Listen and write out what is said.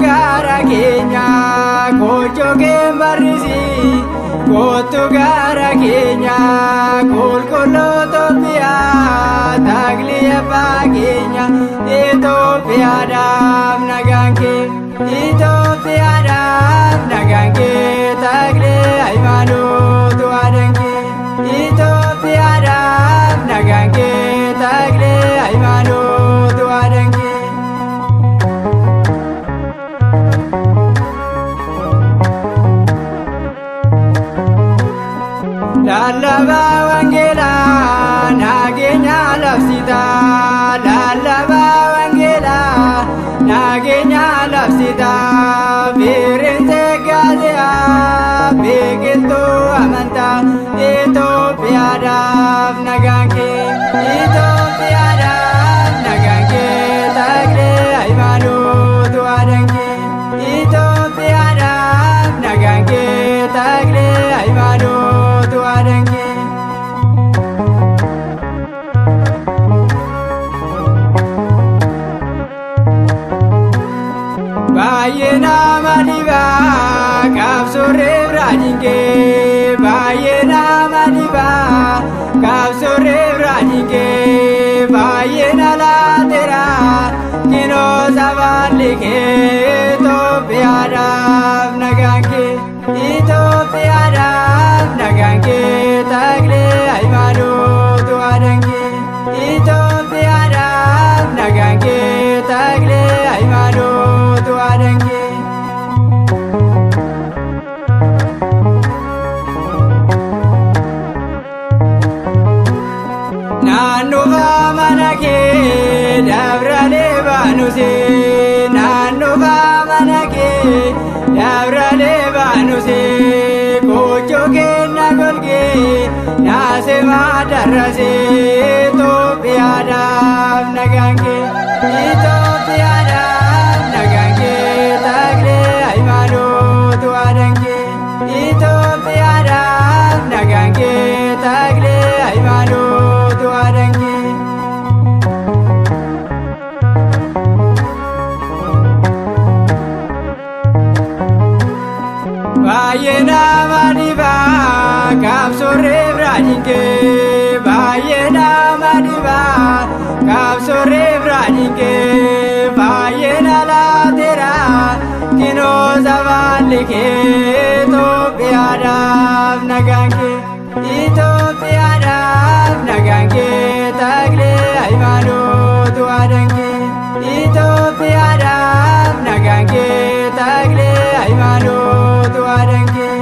gara keenya gocho keembarrisi kootu gara keenya qulqulluutu biyyaa taagli abbaa keenya Itoophiyaadhaaf nagaan kee Itoophiyaadhaaf nagaan kee taagli hayimaanotu waadan kee Itoophiyaadhaaf nagaan kee taagli hayimaanotu waadan kee. Lallaba wangeela nageenya labsita lallaba wangeela nageenya labsita birente gaazea biqiltuu amantaa Itoophiyaadhaaf nagaan kee Itoophiyaadhaaf nagaan kee taaglee hayimaanotu waadan kee Itoophiyaadhaaf nagaan kee taaglee hayimaanotu waadan kee. Baay'ee nama dhibaa qabsooree biraatiin kee baay'ee nama dhibaa qabsooree biraatiin kee baay'ee na laateera kinoo sabaalli kee Itoophiyaadhaaf nagaan kee Itoophiyaadhaaf nagaan kee taaglee hayimaanotu waadan kee Itoophiyaadhaaf nagaan kee taaglee hayimaanotu waadan kee. Naannoo mana kee dabralee baanusee naannoo mana kee dabralee baanusee gochoo kenna golgee naasee maadarrasee Itoophiyaadhaaf nagaan kee Itoophiyaadhaaf nagaan kee taaglee hayimaanotu waadan kee Itoophiyaadhaaf nagaan kee taaglee hayimaanotu waadan kee. Baay'ee nama dhibaa qabsooree biraatiin kee baay'ee nama dhibaa qabsooree biraatiin kee baay'ee na laateera kinoo sabaalli kee Itoophiyaadhaaf nagaan kee Itoophiyaadhaaf nagaan kee taaglee hayimaanotu waadan kee Itoophiyaadhaaf nagaan kee taaglee hayimaanotu waadan kee.